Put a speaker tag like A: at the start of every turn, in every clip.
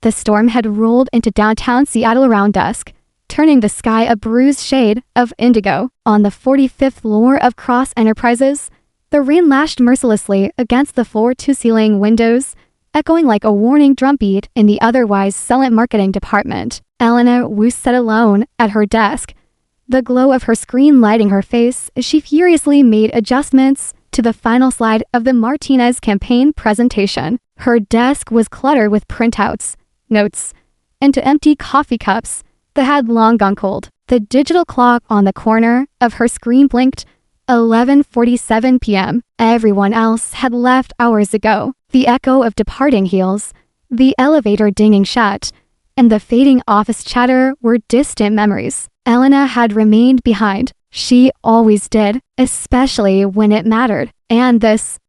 A: The storm had rolled into downtown Seattle around dusk, turning the sky a bruised shade of indigo. On the 45th floor of Cross Enterprises, the rain lashed mercilessly against the floor-to-ceiling windows, echoing like a warning drumbeat in the otherwise silent marketing department. Elena Wu sat alone at her desk, the glow of her screen lighting her face as she furiously made adjustments to the final slide of the Martinez campaign presentation. Her desk was cluttered with printouts, notes, and empty coffee cups that had long gone cold. The digital clock on the corner of her screen blinked 11:47 p.m. Everyone else had left hours ago. The echo of departing heels, the elevator dinging shut, and the fading office chatter were distant memories. Elena had remained behind. She always did, especially when it mattered. And this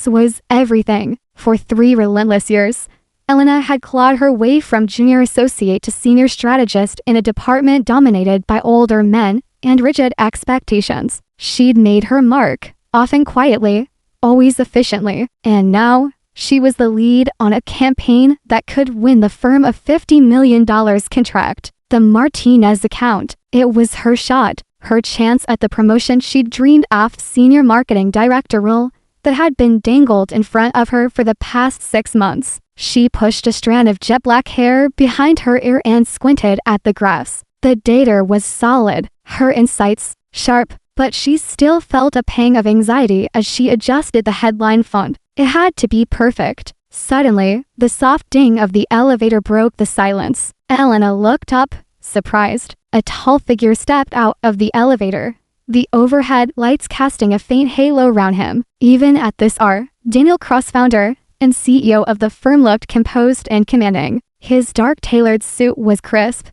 A: was everything. For 3 relentless years, Elena had clawed her way from junior associate to senior strategist in a department dominated by older men and rigid expectations. She'd made her mark, often quietly, always efficiently, and now she was the lead on a campaign that could win the firm a $50 million contract. The Martinez account. It was her shot, her chance at the promotion she'd dreamed of, senior marketing director role that had been dangled in front of her for the past 6 months. She pushed a strand of jet black hair behind her ear and squinted at the graphs. The data was solid, her insights sharp, but she still felt a pang of anxiety as she adjusted the headline font. It had to be perfect. Suddenly, the soft ding of the elevator broke the silence. Elena looked up, surprised. A tall figure stepped out of the elevator, the overhead lights casting a faint halo around him. Even at this hour, Daniel Cross, founder and CEO of the firm, looked composed and commanding. His dark tailored suit was crisp,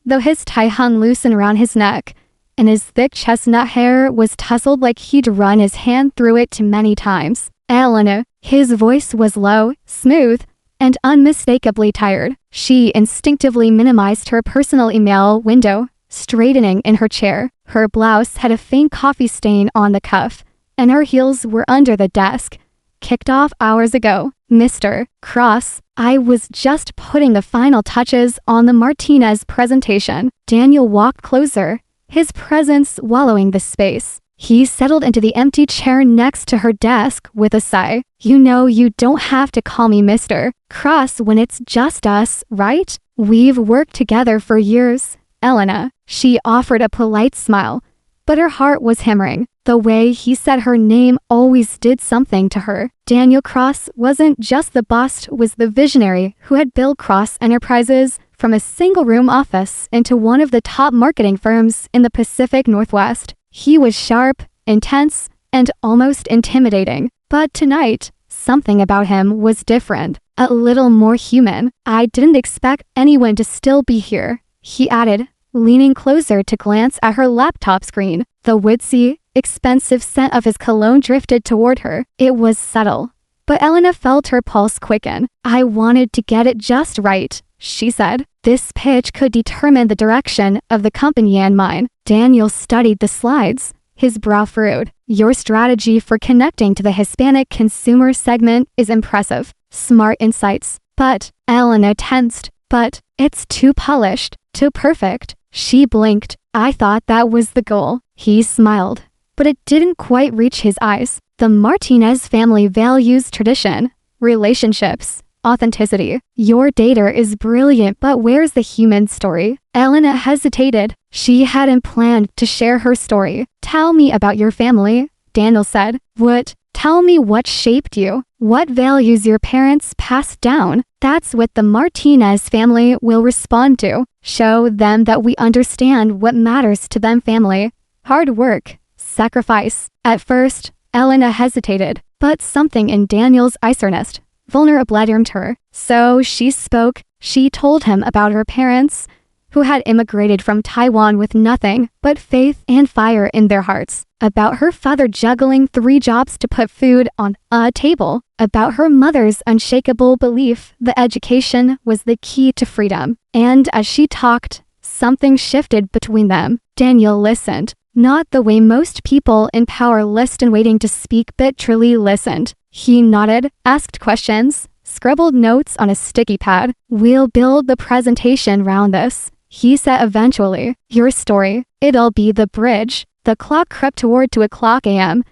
A: though his tie hung loose and around his neck, and his thick chestnut hair was tousled like he'd run his hand through it too many times. Elena. His voice was low, smooth, and unmistakably tired. She instinctively minimized her personal email window, straightening in her chair. Her blouse had a faint coffee stain on the cuff, and her heels were under the desk. Kicked off hours ago. Mr. Cross, I was just putting the final touches on the Martinez presentation. Daniel walked closer, his presence wallowing the space. He settled into the empty chair next to her desk with a sigh. You know you don't have to call me Mr. Cross when it's just us, right? We've worked together for years, Elena. She offered a polite smile, but her heart was hammering. The way he said her name always did something to her. Daniel Cross wasn't just the boss, was the visionary who had built Cross Enterprises from a single-room office into one of the top marketing firms in the Pacific Northwest. He was sharp, intense, and almost intimidating. But tonight, something about him was different, a little more human. I didn't expect anyone to still be here, he added, leaning closer to glance at her laptop screen. The woodsy, expensive scent of his cologne drifted toward her. It was subtle, but Elena felt her pulse quicken. I wanted to get it just right, she said. This pitch could determine the direction of the company and mine. Daniel studied the slides, his brow furrowed. Your strategy for connecting to the Hispanic consumer segment is impressive. Smart insights. But, Elena tensed, but it's too polished, too perfect. She blinked. I thought that was the goal. He smiled, but it didn't quite reach his eyes. The Martinez family values tradition, relationships, authenticity. Your data is brilliant, but where's the human story? Elena hesitated. She hadn't planned to share her story. Tell me about your family, Daniel said. What? Tell me what shaped you. What values your parents passed down. That's what the Martinez family will respond to. Show them that we understand what matters to them. Family, hard work, sacrifice. At first, Elena hesitated, but something in Daniel's earnest, vulnerability her. So she spoke. She told him about her parents, who had immigrated from Taiwan with nothing but faith and fire in their hearts. About her father juggling 3 jobs to put food on a table. About her mother's unshakable belief that education was the key to freedom. And as she talked, something shifted between them. Daniel listened, not the way most people in power listen waiting to speak, but truly listened. He nodded, asked questions, scribbled notes on a sticky pad. "We'll build the presentation round this," he said eventually. "Your story. It'll be the bridge." The clock crept toward 2 a.m.,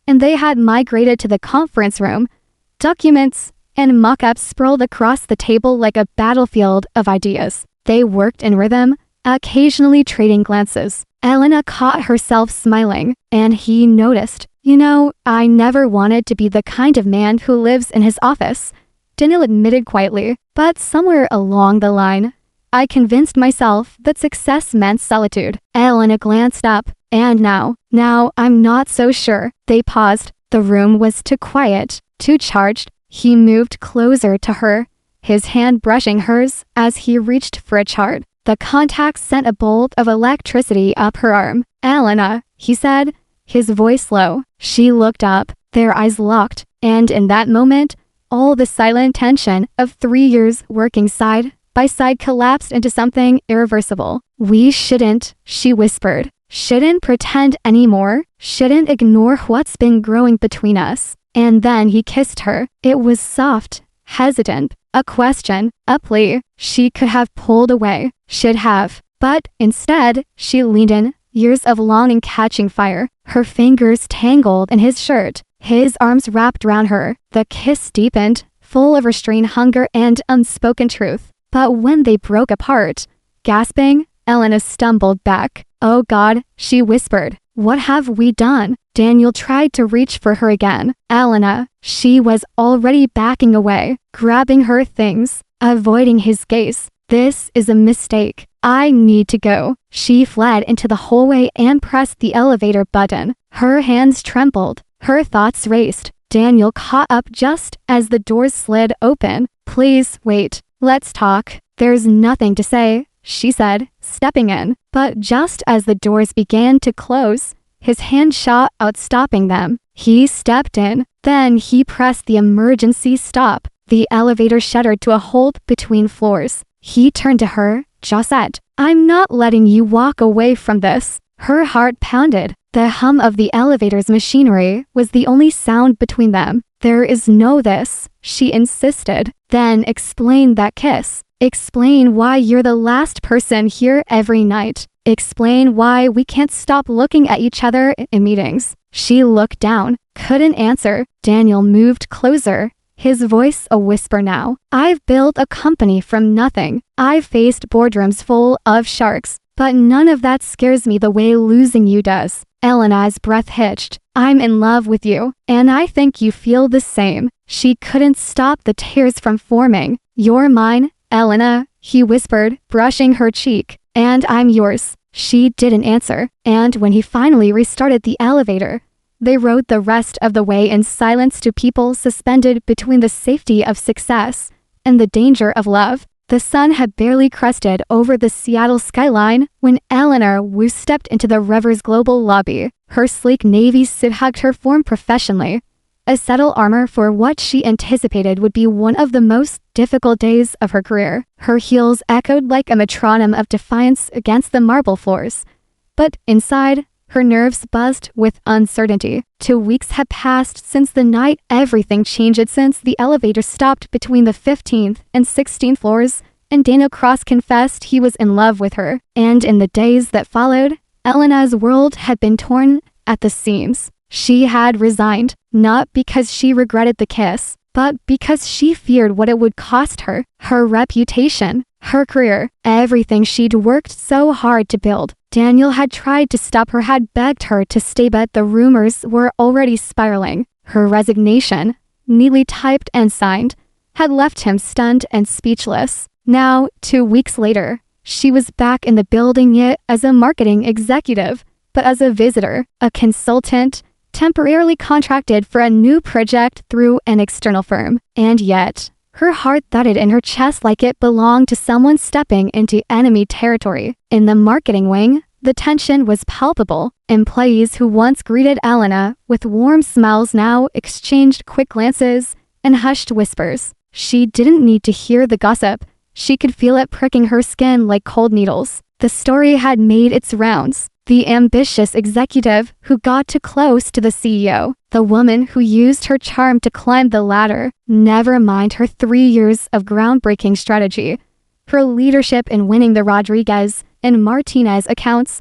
A: and they had migrated to the conference room. Documents and mock-ups sprawled across the table like a battlefield of ideas. They worked in rhythm, occasionally trading glances. Elena caught herself smiling, and he noticed. "You know, I never wanted to be the kind of man who lives in his office," Daniel admitted quietly. "But somewhere along the line, I convinced myself that success meant solitude." Elena glanced up. "And now I'm not so sure." They paused. The room was too quiet, too charged. He moved closer to her, his hand brushing hers as he reached for a chart. The contact sent a bolt of electricity up her arm. "Elena," he said, his voice low. She looked up, their eyes locked, and in that moment, all the silent tension of 3 years working side by side collapsed into something irreversible. "We shouldn't," she whispered. "Shouldn't pretend anymore. Shouldn't ignore what's been growing between us." And then he kissed her. It was soft, hesitant, a question, a plea. She could have pulled away, should have. But instead, she leaned in, years of longing catching fire. Her fingers tangled in his shirt, his arms wrapped around her. The kiss deepened, full of restrained hunger and unspoken truth. But when they broke apart, gasping, Elena stumbled back. "Oh God," she whispered. "What have we done?" Daniel tried to reach for her again. "Elena," she was already backing away, grabbing her things, avoiding his gaze. "This is a mistake. I need to go." She fled into the hallway and pressed the elevator button. Her hands trembled. Her thoughts raced. Daniel caught up just as the doors slid open. "Please wait. Let's talk." "There's nothing to say," she said, stepping in. But just as the doors began to close, his hand shot out, stopping them. He stepped in. Then he pressed the emergency stop. The elevator shuddered to a halt between floors. He turned to her, jaw set. "I'm not letting you walk away from this." Her heart pounded. The hum of the elevator's machinery was the only sound between them. "There is no this," she insisted. "Then explain that kiss. Explain why you're the last person here every night. Explain why we can't stop looking at each other in meetings." She looked down, couldn't answer. Daniel moved closer, his voice a whisper now. "I've built a company from nothing. I've faced boardrooms full of sharks, but none of that scares me the way losing you does." Elena's breath hitched. "I'm in love with you, and I think you feel the same." She couldn't stop the tears from forming. "You're mine, Elena," he whispered, brushing her cheek. "And I'm yours." She didn't answer, and when he finally restarted the elevator, they rode the rest of the way in silence to people suspended between the safety of success and the danger of love. The sun had barely crested over the Seattle skyline when Eleanor Wu stepped into the Revers Global lobby. Her sleek navy suit hugged her form professionally, a subtle armor for what she anticipated would be one of the most difficult days of her career. Her heels echoed like a metronome of defiance against the marble floors. But inside, her nerves buzzed with uncertainty. 2 weeks had passed since the night everything changed since the elevator stopped between the 15th and 16th floors, and Daniel Cross confessed he was in love with her. And in the days that followed, Elena's world had been torn at the seams. She had resigned, not because she regretted the kiss, but because she feared what it would cost her, her reputation, her career, everything she'd worked so hard to build. Daniel had tried to stop her, had begged her to stay, but the rumors were already spiraling. Her resignation, neatly typed and signed, had left him stunned and speechless. Now, 2 weeks later, she was back in the building, yet as a marketing executive, but as a visitor, a consultant, temporarily contracted for a new project through an external firm. And yet, her heart thudded in her chest like it belonged to someone stepping into enemy territory. In the marketing wing, the tension was palpable. Employees who once greeted Elena with warm smiles now exchanged quick glances and hushed whispers. She didn't need to hear the gossip. She could feel it pricking her skin like cold needles. The story had made its rounds. the ambitious executive who got too close to the CEO, the woman who used her charm to climb the ladder, never mind her 3 years of groundbreaking strategy, her leadership in winning the Rodriguez and Martinez accounts,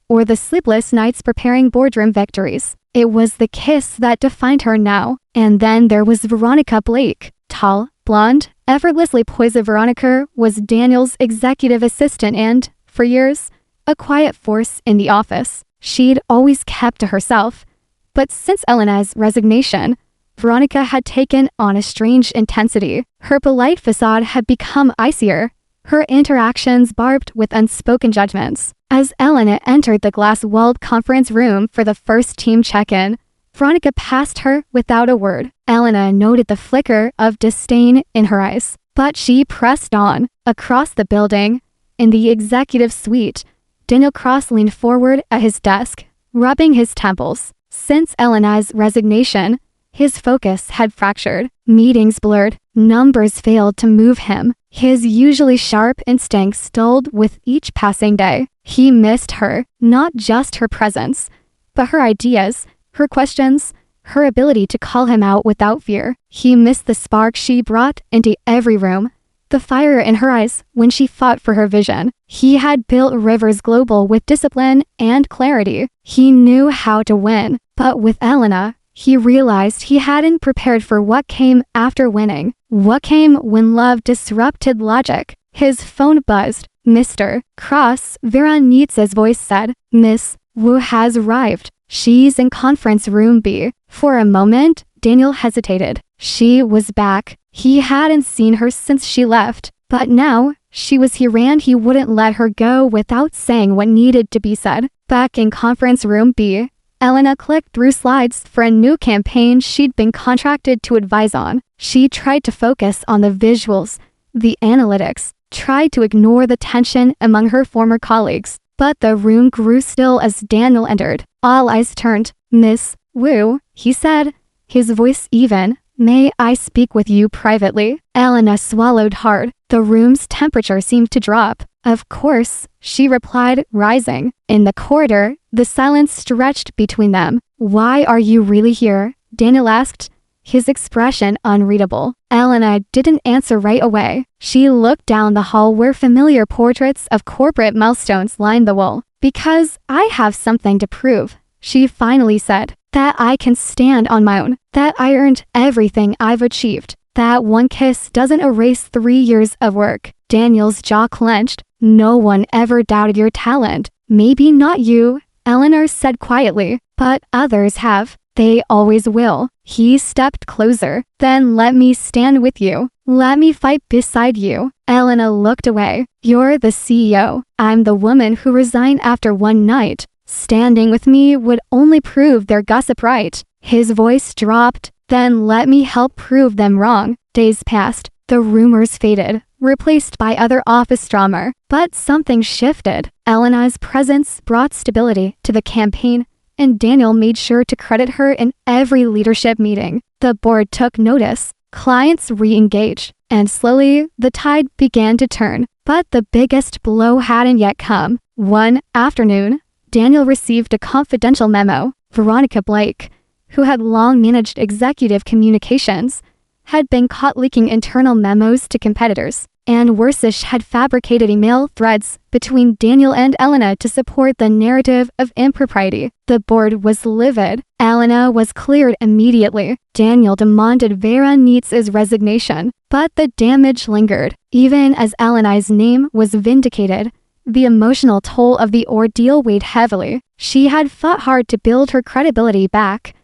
A: or the sleepless nights preparing boardroom victories. It was the kiss that defined her now. And then there was Veronica Blake. Tall, blonde, effortlessly poised. Veronica was Daniel's executive assistant and, for years, a quiet force in the office. She'd always kept to herself. But since Elena's resignation, Veronica had taken on a strange intensity. Her polite facade had become icier, her interactions barbed with unspoken judgments. As Elena entered the glass-walled conference room for the first team check-in, Veronica passed her without a word. Elena noted the flicker of disdain in her eyes, but she pressed on. Across the building, in the executive suite, Daniel Cross leaned forward at his desk, rubbing his temples. Since Elena's resignation, his focus had fractured. Meetings blurred, numbers failed to move him. His usually sharp instincts dulled with each passing day. He missed her, not just her presence, but her ideas, her questions, her ability to call him out without fear. He missed the spark she brought into every room, the fire in her eyes when she fought for her vision. He had built Rivers Global with discipline and clarity. He knew how to win, but with Elena, he realized he hadn't prepared for what came after winning, what came when love disrupted logic. His phone buzzed. Mr. Cross, Veronique's voice said, "Miss Wu has arrived. She's in conference room B." For a moment, Daniel hesitated. She was back. He hadn't seen her since she left, but now she was here and he wouldn't let her go without saying what needed to be said. Back in conference room B, Elena clicked through slides for a new campaign she'd been contracted to advise on. She tried to focus on the visuals, the analytics, tried to ignore the tension among her former colleagues. But the room grew still as Daniel entered. All eyes turned. "Miss Wu," he said, his voice even. "May I speak with you privately?" Elena swallowed hard. The room's temperature seemed to drop. "Of course," she replied, rising. In the corridor, the silence stretched between them. "Why are you really here?" Daniel asked, his expression unreadable. Elena didn't answer right away. She looked down the hall where familiar portraits of corporate milestones lined the wall. "Because I have something to prove," she finally said. "That I can stand on my own. That I earned everything I've achieved. That one kiss doesn't erase 3 years of work." Daniel's jaw clenched. "No one ever doubted your talent. Maybe not you," Eleanor said quietly, "but others have. They always will." He stepped closer. "Then let me stand with you. Let me fight beside you." Elena looked away. "You're the CEO. I'm the woman who resigned after one night. Standing with me would only prove their gossip right." His voice dropped. "Then let me help prove them wrong." Days passed. The rumors faded, replaced by other office drama. But something shifted. Elena's presence brought stability to the campaign, and Daniel made sure to credit her in every leadership meeting. The board took notice. Clients re-engaged, and slowly the tide began to turn. But the biggest blow hadn't yet come. One afternoon, Daniel received a confidential memo. Veronica Blake, who had long managed executive communications, had been caught leaking internal memos to competitors, and Wersish had fabricated email threads between Daniel and Elena to support the narrative of impropriety. The board was livid. Elena was cleared immediately. Daniel demanded Veronique's resignation, but the damage lingered. Even as Elena's name was vindicated, the emotional toll of the ordeal weighed heavily. She had fought hard to build her credibility back,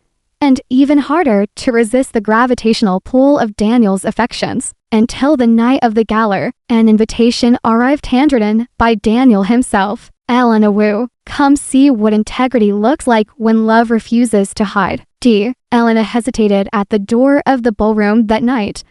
A: and even harder to resist the gravitational pull of Daniel's affections, until the night of the gala, an invitation arrived handwritten by Daniel himself. "Elena Wu, come see what integrity looks like when love refuses to hide." Elena hesitated at the door of the ballroom that night,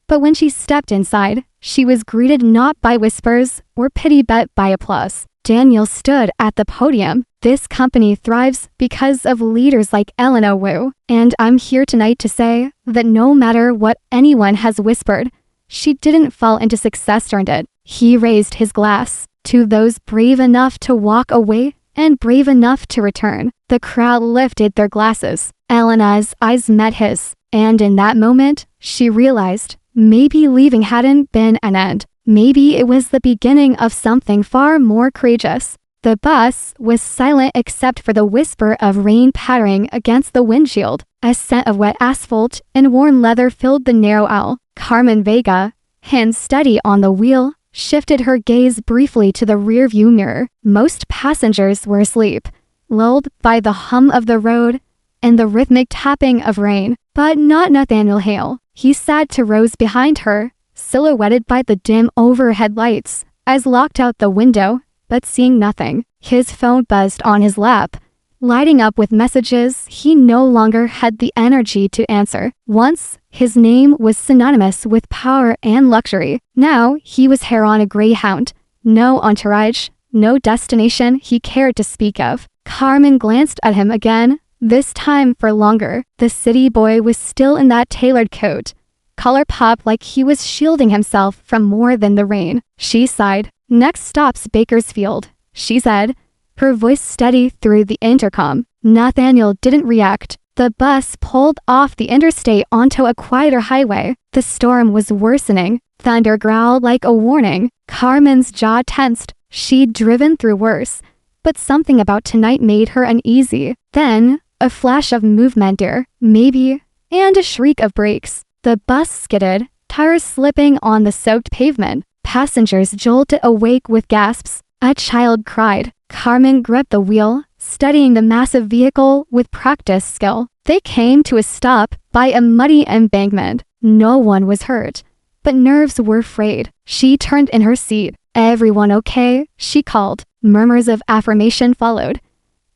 A: but when she stepped inside, she was greeted not by whispers or pity but by applause. Daniel stood at the podium. "This company thrives because of leaders like Elena Wu, and I'm here tonight to say that no matter what anyone has whispered, she didn't fall into success earned it." He raised his glass to those brave enough to walk away and brave enough to return. The crowd lifted their glasses. Elena's eyes met his, and in that moment, she realized maybe leaving hadn't been an end. Maybe it was the beginning of something far more courageous. The bus was silent except for the whisper of rain pattering against the windshield. A scent of wet asphalt and worn leather filled the narrow aisle. Carmen Vega, hands steady on the wheel, shifted her gaze briefly to the rearview mirror. Most passengers were asleep, lulled by the hum of the road and the rhythmic tapping of rain. But not Nathaniel Hale. He sat 2 rows behind her, silhouetted by the dim overhead lights, eyes locked out the window, but seeing nothing. His phone buzzed on his lap, lighting up with messages he no longer had the energy to answer. Once, his name was synonymous with power and luxury. Now, he was hair on a greyhound. No entourage, no destination he cared to speak of. Carmen glanced at him again, this time for longer. The city boy was still in that tailored coat, collar pop like he was shielding himself from more than the rain. She sighed. Next stop's Bakersfield, she said, her voice steady through the intercom. Nathaniel didn't react. The bus pulled off the interstate onto a quieter highway. The storm was worsening. Thunder growled like a warning. Carmen's jaw tensed. She'd driven through worse, but something about tonight made her uneasy. Then, a flash of movement there, maybe, and a shriek of brakes. The bus skidded, tires slipping on the soaked pavement. Passengers jolted awake with gasps. A child cried. Carmen gripped the wheel, studying the massive vehicle with practiced skill. They came to a stop by a muddy embankment. No one was hurt, but nerves were frayed. She turned in her seat. "Everyone okay?" she called. Murmurs of affirmation followed.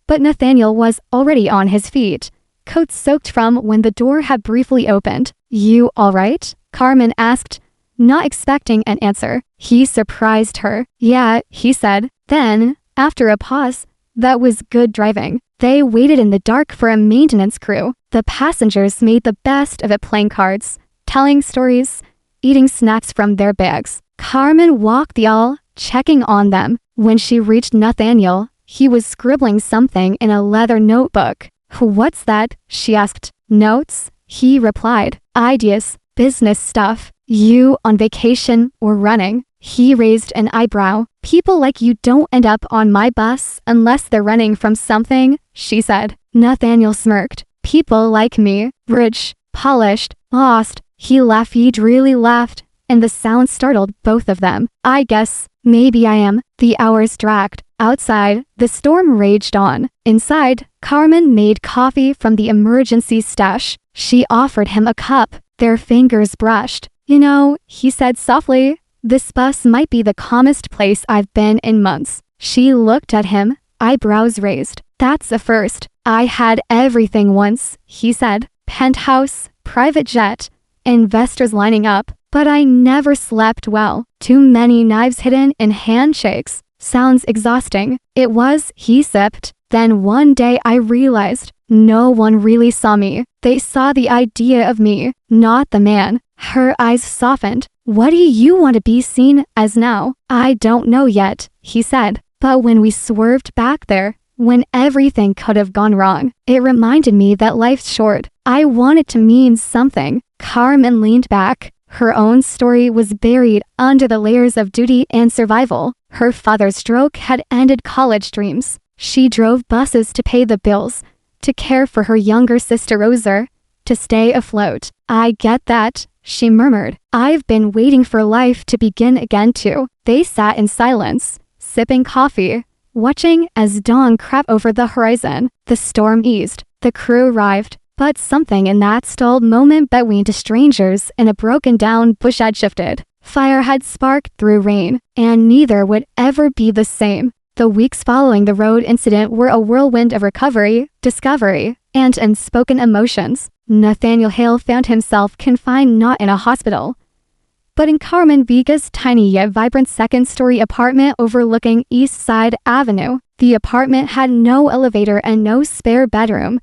A: But Nathaniel was already on his feet, coat soaked from when the door had briefly opened. "You all right?" Carmen asked, not expecting an answer. He surprised her. "Yeah," he said. Then, after a pause, "That was good driving." They waited in the dark for a maintenance crew. The passengers made the best of it, playing cards, telling stories, eating snacks from their bags. Carmen walked the aisle, checking on them. When she reached Nathaniel, he was scribbling something in a leather notebook. "What's that?" she asked. "Notes," he replied. "Ideas, business stuff. You on vacation or running?" He raised an eyebrow. "People like you don't end up on my bus unless they're running from something," she said. Nathaniel smirked. "People like me, rich, polished, lost." He laughed. He really laughed, and the sound startled both of them. "I guess, maybe I am." The hours dragged. Outside, the storm raged on. Inside, Carmen made coffee from the emergency stash. She offered him a cup. Their fingers brushed. "You know," he said softly, "this bus might be the calmest place I've been in months." She looked at him, eyebrows raised. "That's a first." "I had everything once," he said. "Penthouse, private jet, investors lining up, but I never slept well. Too many knives hidden in handshakes. Sounds exhausting." "It was," he sipped. "Then one day I realized no one really saw me. They saw the idea of me, not the man." Her eyes softened. "What do you want to be seen as now?" "I don't know yet," he said. "But when we swerved back there, when everything could have gone wrong, it reminded me that life's short. I want it to mean something." Carmen leaned back. Her own story was buried under the layers of duty and survival. Her father's stroke had ended college dreams. She drove buses to pay the bills, to care for her younger sister Rosa, to stay afloat. "I get that," she murmured. "I've been waiting for life to begin again too." They sat in silence, sipping coffee, watching as dawn crept over the horizon. The storm eased. The crew arrived, but something in that stalled moment between two strangers and a broken-down bush had shifted. Fire had sparked through rain, and neither would ever be the same. The weeks following the road incident were a whirlwind of recovery, discovery, and unspoken emotions. Nathaniel Hale found himself confined not in a hospital, but in Carmen Vega's tiny yet vibrant second-story apartment overlooking East Side Avenue. The apartment had no elevator and no spare bedroom,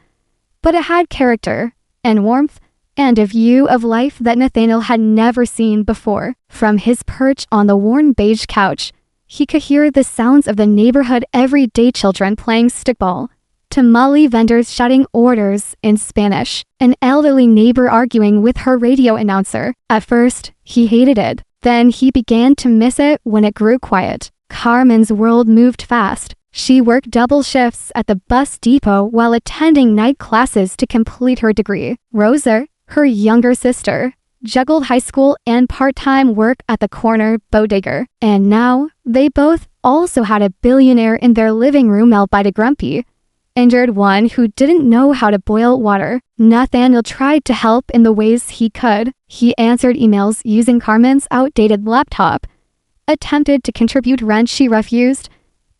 A: but it had character and warmth and a view of life that Nathaniel had never seen before. From his perch on the worn beige couch, he could hear the sounds of the neighborhood everyday children playing stickball, tamale vendors shouting orders in Spanish, an elderly neighbor arguing with her radio announcer. At first, he hated it. Then he began to miss it when it grew quiet. Carmen's world moved fast. She worked double shifts at the bus depot while attending night classes to complete her degree. Rosa, her younger sister, juggled high school and part-time work at the corner bodega. And now, they both also had a billionaire in their living room albeit a grumpy, injured one who didn't know how to boil water. Nathaniel tried to help in the ways he could. He answered emails using Carmen's outdated laptop, attempted to contribute rent she refused,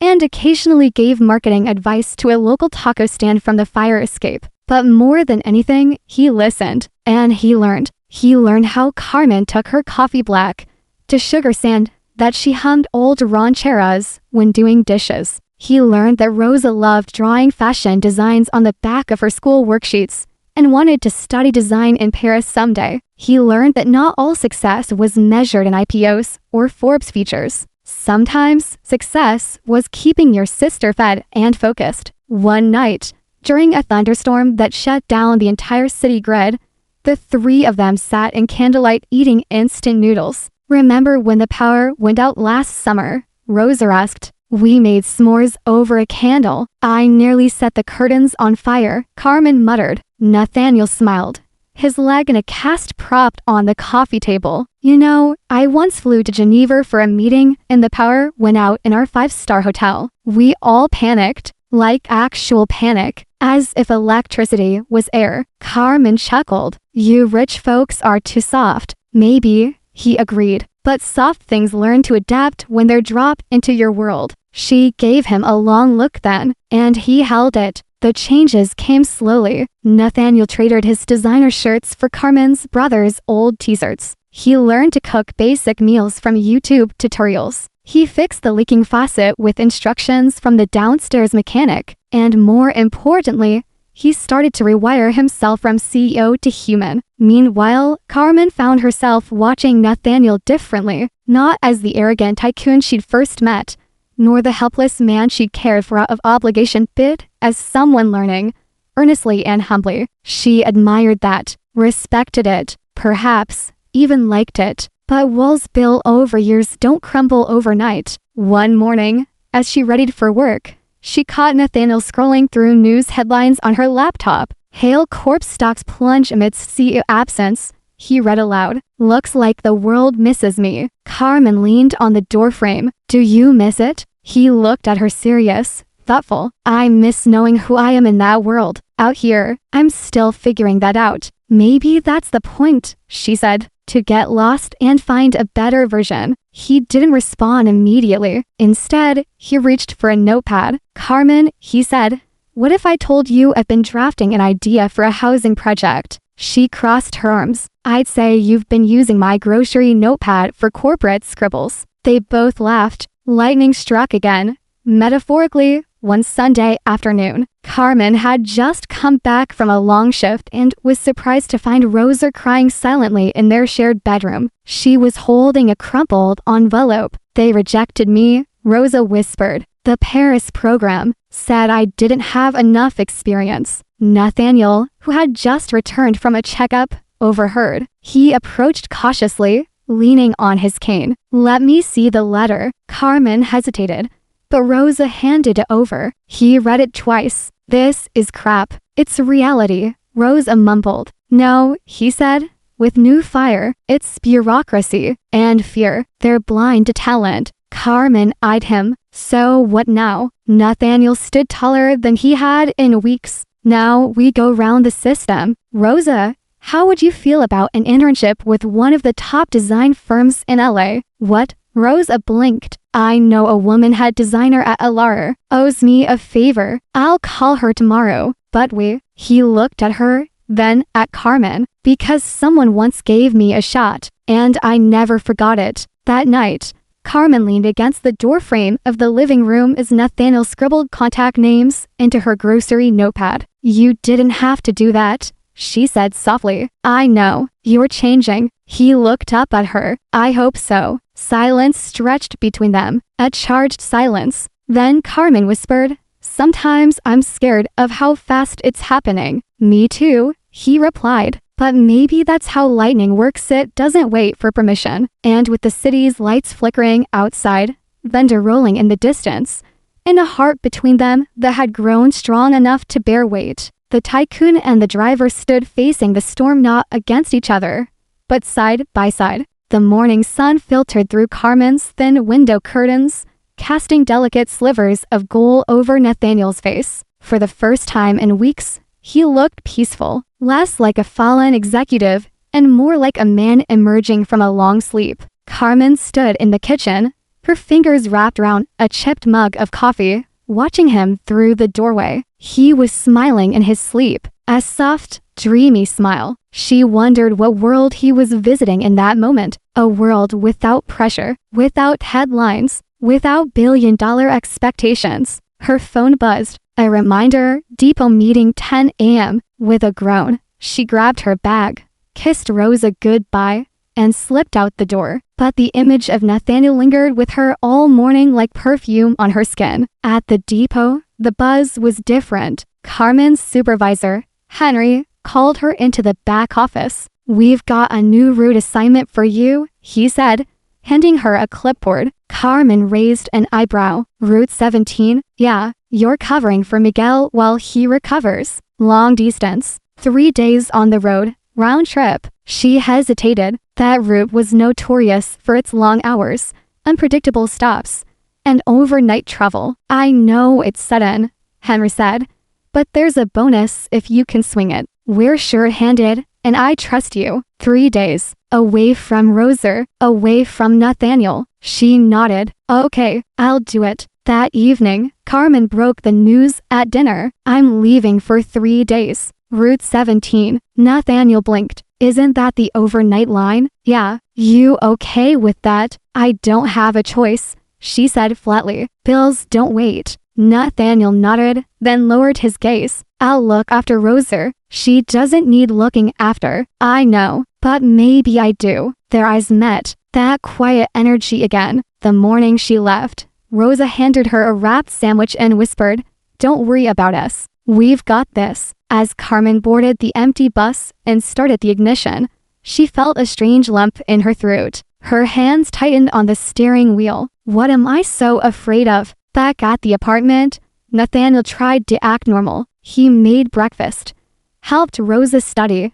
A: and occasionally gave marketing advice to a local taco stand from the fire escape. But more than anything, he listened, and he learned. He learned how Carmen took her coffee black to sugar sand, that she hummed old rancheras when doing dishes. He learned that Rosa loved drawing fashion designs on the back of her school worksheets and wanted to study design in Paris someday. He learned that not all success was measured in IPOs or Forbes features. Sometimes, success was keeping your sister fed and focused. One night, during a thunderstorm that shut down the entire city grid, the three of them sat in candlelight eating instant noodles. "Remember when the power went out last summer?" Rosa asked. "We made s'mores over a candle. I nearly set the curtains on fire," Carmen muttered. Nathaniel smiled, his leg in a cast propped on the coffee table. "You know, I once flew to Geneva for a meeting and the power went out in our 5-star hotel. We all panicked, like actual panic, as if electricity was air." Carmen chuckled. "You rich folks are too soft." "Maybe," he agreed, "but soft things learn to adapt when they're dropped into your world." She gave him a long look then, and he held it. The changes came slowly. Nathaniel traded his designer shirts for Carmen's brother's old t-shirts. He learned to cook basic meals from YouTube tutorials. He fixed the leaking faucet with instructions from the downstairs mechanic. And more importantly, he started to rewire himself from CEO to human. Meanwhile, Carmen found herself watching Nathaniel differently, not as the arrogant tycoon she'd first met, nor the helpless man she'd cared for out of obligation, but as someone learning, earnestly and humbly. She admired that, respected it, perhaps even liked it. But walls built over years don't crumble overnight. One morning, as she readied for work, she caught Nathaniel scrolling through news headlines on her laptop. "Hale Corp stocks plunge amidst CEO absence," he read aloud. "Looks like the world misses me." Carmen leaned on the doorframe. "Do you miss it?" He looked at her serious, thoughtful. "I miss knowing who I am in that world. Out here, I'm still figuring that out." "Maybe that's the point," she said. "To get lost and find a better version." He didn't respond immediately. Instead, he reached for a notepad. "Carmen," he said, "what if I told you I've been drafting an idea for a housing project?" She crossed her arms. "I'd say you've been using my grocery notepad for corporate scribbles." They both laughed. Lightning struck again. Metaphorically, one Sunday afternoon, Carmen had just come back from a long shift and was surprised to find Rosa crying silently in their shared bedroom. She was holding a crumpled envelope. "They rejected me," Rosa whispered. "The Paris program said I didn't have enough experience." Nathaniel, who had just returned from a checkup, overheard. He approached cautiously, leaning on his cane. "Let me see the letter." Carmen hesitated, but Rosa handed it over. He read it twice. "This is crap. It's reality," Rosa mumbled. "No," he said, with new fire. "It's bureaucracy and fear. They're blind to talent." Carmen eyed him. "So what now?" Nathaniel stood taller than he had in weeks. "Now we go round the system." "Rosa, how would you feel about an internship with one of the top design firms in LA?" "What?" Rosa blinked. "I know a woman head designer at Alar. Owes me a favor. I'll call her tomorrow." "But He looked at her, then at Carmen. "Because someone once gave me a shot, and I never forgot it." That night, Carmen leaned against the doorframe of the living room as Nathaniel scribbled contact names into her grocery notepad. "You didn't have to do that," she said softly. "I know. You're changing." He looked up at her. "I hope so." Silence stretched between them, a charged silence. Then Carmen whispered, "Sometimes I'm scared of how fast it's happening." "Me too," he replied. "But maybe that's how lightning works. It doesn't wait for permission." And with the city's lights flickering outside, thunder rolling in the distance, and a heart between them that had grown strong enough to bear weight, the Tycoon and the driver stood facing the storm, not against each other, but side by side. The morning sun filtered through Carmen's thin window curtains, casting delicate slivers of gold over Nathaniel's face. For the first time in weeks, he looked peaceful, less like a fallen executive and more like a man emerging from a long sleep. Carmen stood in the kitchen, her fingers wrapped around a chipped mug of coffee, watching him through the doorway. He was smiling in his sleep, a soft, dreamy smile. She wondered what world he was visiting in that moment, a world without pressure, without headlines, without billion-dollar expectations. Her phone buzzed, a reminder, depot meeting 10 a.m. With a groan, she grabbed her bag, kissed Rosa goodbye, and slipped out the door. But the image of Nathaniel lingered with her all morning like perfume on her skin. At the depot, the buzz was different. Carmen's supervisor, Henry, called her into the back office. "We've got a new route assignment for you," he said, handing her a clipboard. Carmen raised an eyebrow. "Route 17? Yeah, you're covering for Miguel while he recovers. Long distance. 3 days on the road. Round trip." She hesitated. That route was notorious for its long hours, unpredictable stops, and overnight travel. "I know it's sudden," Henry said, "but there's a bonus if you can swing it. We're sure-handed, and I trust you." 3 days. Away from Rosa, away from Nathaniel. She nodded. "Okay, I'll do it." That evening, Carmen broke the news at dinner. "I'm leaving for 3 days. Route 17. Nathaniel blinked. "Isn't that the overnight line?" "Yeah." "You okay with that?" "I don't have a choice," she said flatly. "Bills don't wait." Nathaniel nodded, then lowered his gaze. "I'll look after Rosa. She doesn't need looking after." "I know, but maybe I do." Their eyes met, that quiet energy again. The morning she left, Rosa handed her a wrapped sandwich and whispered, "Don't worry about us. We've got this." As Carmen boarded the empty bus and started the ignition, she felt a strange lump in her throat. Her hands tightened on the steering wheel. "What am I so afraid of?" Back at the apartment, Nathaniel tried to act normal. He made breakfast, helped Rosa study,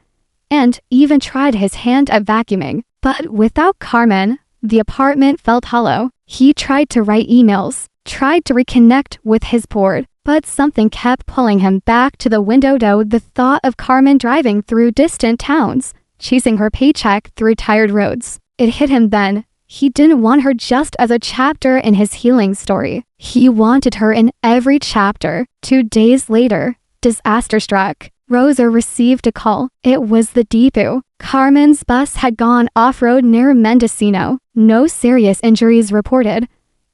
A: and even tried his hand at vacuuming. But without Carmen, the apartment felt hollow. He tried to write emails, tried to reconnect with his board, but something kept pulling him back to the window. The thought of Carmen driving through distant towns, chasing her paycheck through tired roads. It hit him then. He didn't want her just as a chapter in his healing story. He wanted her in every chapter. 2 days later, disaster struck. Rosa received a call. It was the depot. Carmen's bus had gone off-road near Mendocino. No serious injuries reported,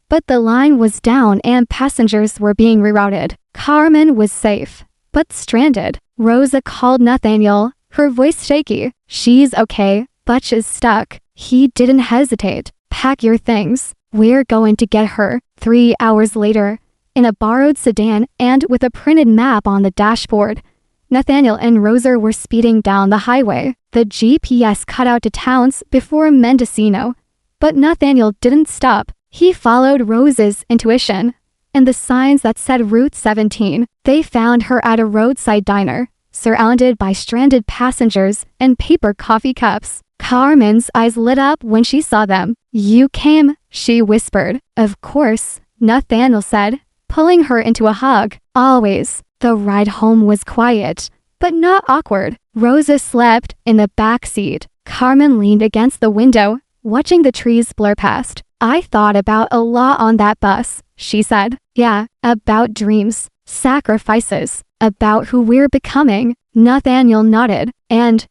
A: but the line was down and passengers were being rerouted. Carmen was safe, but stranded. Rosa called Nathaniel, her voice shaky. "She's okay, but she's stuck." He didn't hesitate. "Pack your things. We're going to get her." 3 hours later, in a borrowed sedan and with a printed map on the dashboard, Nathaniel and Rosa were speeding down the highway. The GPS cut out to towns before Mendocino, but Nathaniel didn't stop. He followed Rosa's intuition and the signs that said Route 17. They found her at a roadside diner, surrounded by stranded passengers and paper coffee cups. Carmen's eyes lit up when she saw them. "You came," she whispered. "Of course," Nathaniel said, pulling her into a hug. "Always." The ride home was quiet, but not awkward. Rosa slept in the back seat. Carmen leaned against the window, watching the trees blur past. "I thought about a lot on that bus," she said. "Yeah, about dreams, sacrifices, about who we're becoming." Nathaniel nodded. And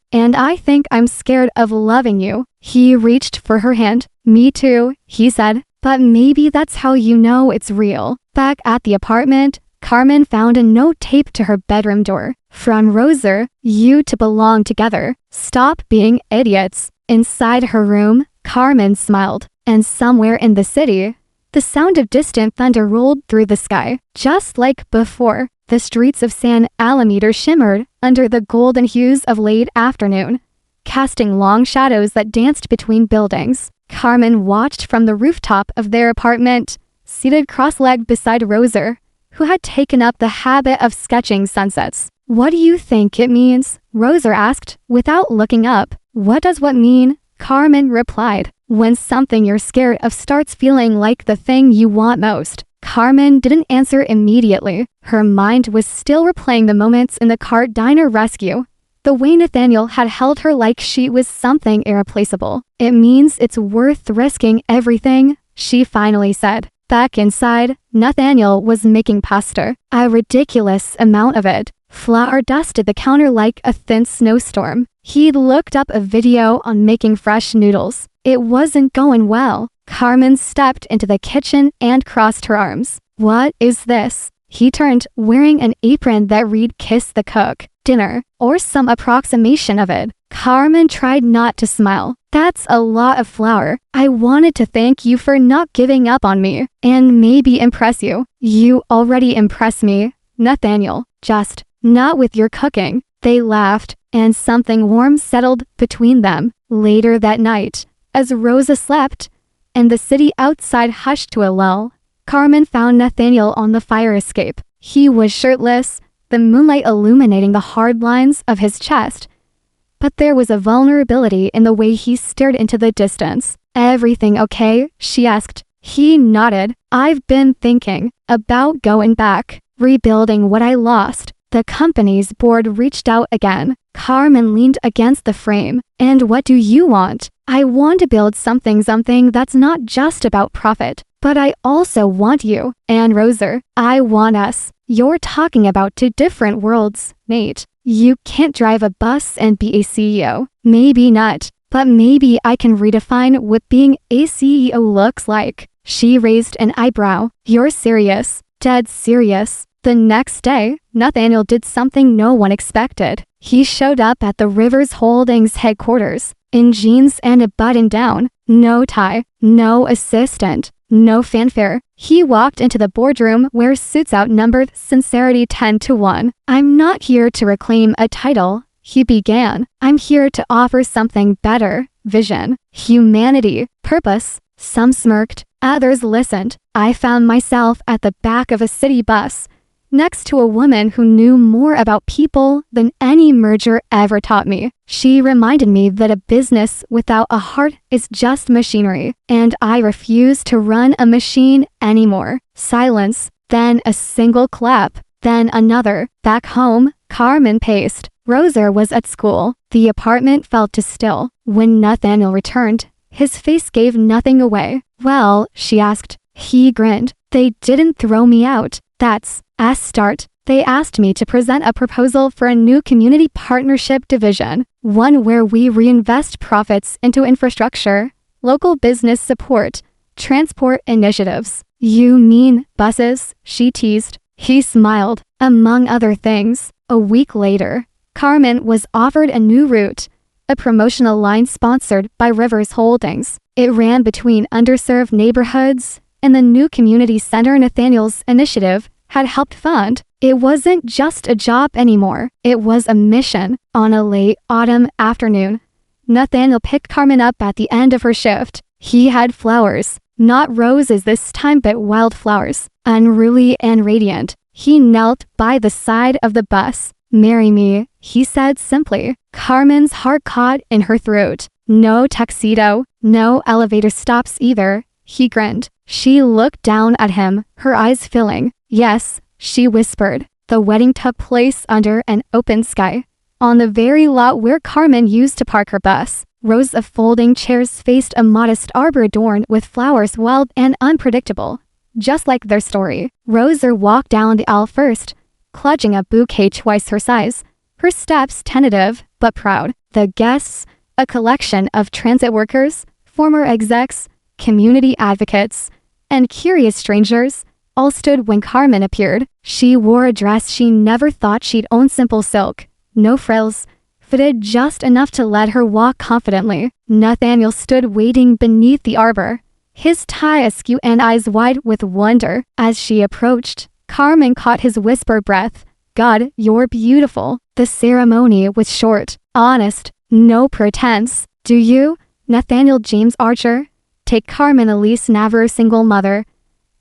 A: I think I'm scared of loving you." He reached for her hand. "Me too," he said, "but maybe that's how you know it's real." Back at the apartment, Carmen found a note taped to her bedroom door. "From Rosa, you to belong together. Stop being idiots." Inside her room, Carmen smiled. And somewhere in the city, the sound of distant thunder rolled through the sky. Just like before, the streets of San Alameda shimmered under the golden hues of late afternoon, casting long shadows that danced between buildings. Carmen watched from the rooftop of their apartment, seated cross-legged beside Roser, who had taken up the habit of sketching sunsets. "What do you think it means?" Roser asked, without looking up. "What does what mean?" Carmen replied. "When something you're scared of starts feeling like the thing you want most." Carmen didn't answer immediately. Her mind was still replaying the moments in the cart diner rescue, the way Nathaniel had held her like she was something irreplaceable. "It means it's worth risking everything," she finally said. Back inside, Nathaniel was making pasta, a ridiculous amount of it. Flour dusted the counter like a thin snowstorm. He'd looked up a video on making fresh noodles. It wasn't going well. Carmen stepped into the kitchen and crossed her arms. "What is this?" He turned, wearing an apron that read "Kiss the Cook," dinner, or some approximation of it. Carmen tried not to smile. "That's a lot of flour. I wanted to thank you for not giving up on me, and maybe impress you." "You already impress me, Nathaniel. Just not with your cooking." They laughed, and something warm settled between them. Later that night, as Rosa slept, and the city outside hushed to a lull, Carmen found Nathaniel on the fire escape. He was shirtless, the moonlight illuminating the hard lines of his chest, but there was a vulnerability in the way he stared into the distance. "Everything okay?" she asked. He nodded. "I've been thinking about going back, rebuilding what I lost." The company's board reached out again. Carmen leaned against the frame. "And what do you want?" "I want to build something that's not just about profit, but I also want you and Roser. I want us." "You're talking about two different worlds, Nate. You can't drive a bus and be a CEO." "Maybe not, but maybe I can redefine what being a CEO looks like." She raised an eyebrow. "You're serious?" "Dead serious." The next day, Nathaniel did something no one expected. He showed up at the Rivers Holdings headquarters, in jeans and a button-down, no tie, no assistant, no fanfare. He walked into the boardroom where suits outnumbered sincerity 10-1. "I'm not here to reclaim a title," he began. "I'm here to offer something better, vision, humanity, purpose." Some smirked, others listened. I found myself at the back of a city bus, next to a woman who knew more about people than any merger ever taught me. She reminded me that a business without a heart is just machinery, and I refuse to run a machine anymore. Silence, then a single clap, then another. Back home, Carmen paced. Roser was at school. The apartment felt too still. When Nathaniel returned, his face gave nothing away. "Well," she asked. He grinned. "They didn't throw me out. That's a start. They asked me to present a proposal for a new community partnership division, one where we reinvest profits into infrastructure, local business support, transport initiatives." "You mean buses?" she teased. He smiled. "Among other things." A week later, Carmen was offered a new route, a promotional line sponsored by Rivers Holdings. It ran between underserved neighborhoods and the new community center Nathaniel's initiative had helped fund. It wasn't just a job anymore. It was a mission. On a late autumn afternoon, Nathaniel picked Carmen up at the end of her shift. He had flowers, not roses this time but wildflowers, unruly and radiant. He knelt by the side of the bus. "Marry me," he said simply. Carmen's heart caught in her throat. No tuxedo, no elevator stops either. He grinned. She looked down at him, her eyes filling. "Yes," she whispered. The wedding took place under an open sky, on the very lot where Carmen used to park her bus. Rows of folding chairs faced a modest arbor adorned with flowers wild and unpredictable, just like their story. Roser walked down the aisle first, clutching a bouquet twice her size, her steps tentative but proud. The guests, a collection of transit workers, former execs, community advocates, and curious strangers, all stood when Carmen appeared. She wore a dress she never thought she'd own, simple silk, no frills, fitted just enough to let her walk confidently. Nathaniel stood waiting beneath the arbor, his tie askew and eyes wide with wonder. As she approached, Carmen caught his whispered breath. God, you're beautiful. The ceremony was short, honest, no pretense. Do you, Nathaniel James Archer, take Carmen Elise Navarro, single mother,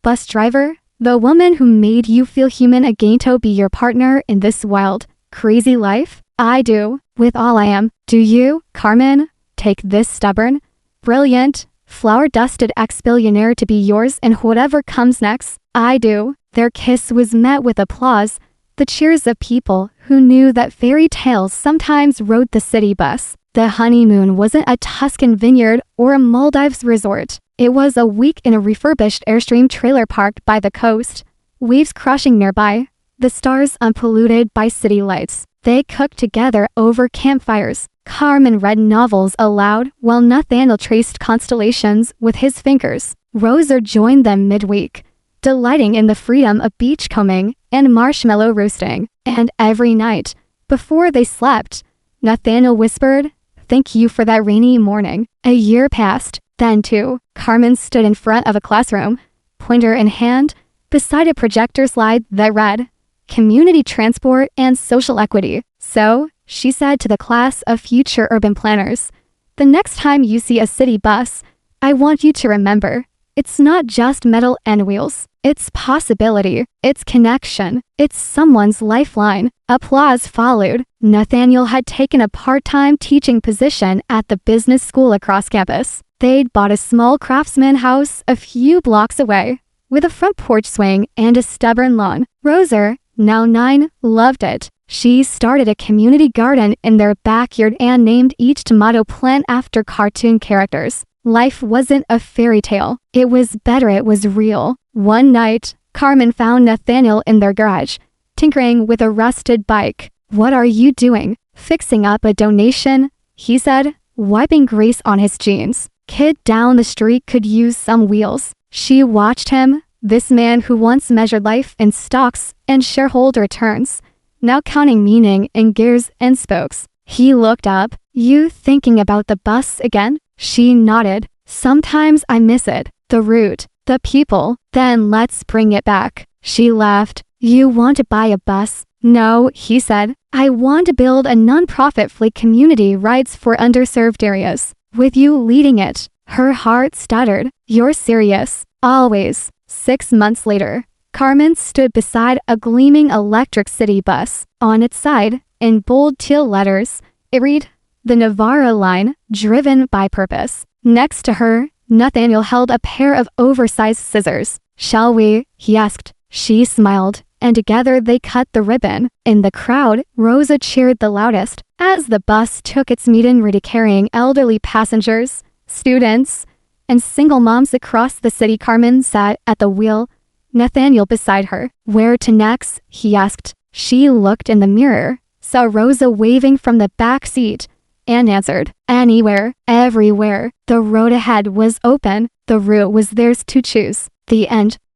A: bus driver, the woman who made you feel human again, to be your partner in this wild, crazy life? I do, with all I am. Do you, Carmen, take this stubborn, brilliant, flower-dusted ex-billionaire to be yours in whatever comes next? I do. Their kiss was met with applause, the cheers of people who knew that fairy tales sometimes rode the city bus. The honeymoon wasn't a Tuscan vineyard or a Maldives resort. It was a week in a refurbished Airstream trailer parked by the coast, waves crashing nearby, the stars unpolluted by city lights. They cooked together over campfires. Carmen read novels aloud while Nathaniel traced constellations with his fingers. Rosa joined them midweek, delighting in the freedom of beachcombing and marshmallow roasting. And every night, before they slept, Nathaniel whispered, "Thank you for that rainy morning." A year passed. Then too, Carmen stood in front of a classroom, pointer in hand, beside a projector slide that read, "Community Transport and Social Equity." So, she said to the class of future urban planners, "The next time you see a city bus, I want you to remember, it's not just metal and wheels. It's possibility. It's connection. It's someone's lifeline." Applause followed. Nathaniel had taken a part-time teaching position at the business school across campus. They'd bought a small craftsman house a few blocks away, with a front porch swing and a stubborn lawn. Rosa, now 9, loved it. She started a community garden in their backyard and named each tomato plant after cartoon characters. Life wasn't a fairy tale. It was better, it was real. One night, Carmen found Nathaniel in their garage, tinkering with a rusted bike. "What are you doing?" "Fixing up a donation," he said, wiping grease on his jeans. "Kid down the street could use some wheels." She watched him, this man who once measured life in stocks and shareholder returns, now counting meaning in gears and spokes. He looked up. "You thinking about the bus again?" She nodded. "Sometimes I miss it. The route, the people. Then let's bring it back." She laughed. "You want to buy a bus?" "No," he said. "I want to build a non-profit fleet community rides for underserved areas, with you leading it." Her heart stuttered. "You're serious?" "Always." 6 months later, Carmen stood beside a gleaming electric city bus. On its side, in bold teal letters, it read, "The Navarro Line, driven by purpose." Next to her, Nathaniel held a pair of oversized scissors. "Shall we?" he asked. She smiled, and together they cut the ribbon. In the crowd, Rosa cheered the loudest. As the bus took its maiden route carrying elderly passengers, students, and single moms across the city, Carmen sat at the wheel, Nathaniel beside her. "Where to next?" he asked. She looked in the mirror, saw Rosa waving from the back seat, and answered, "Anywhere, everywhere." The road ahead was open. The route was theirs to choose. The end.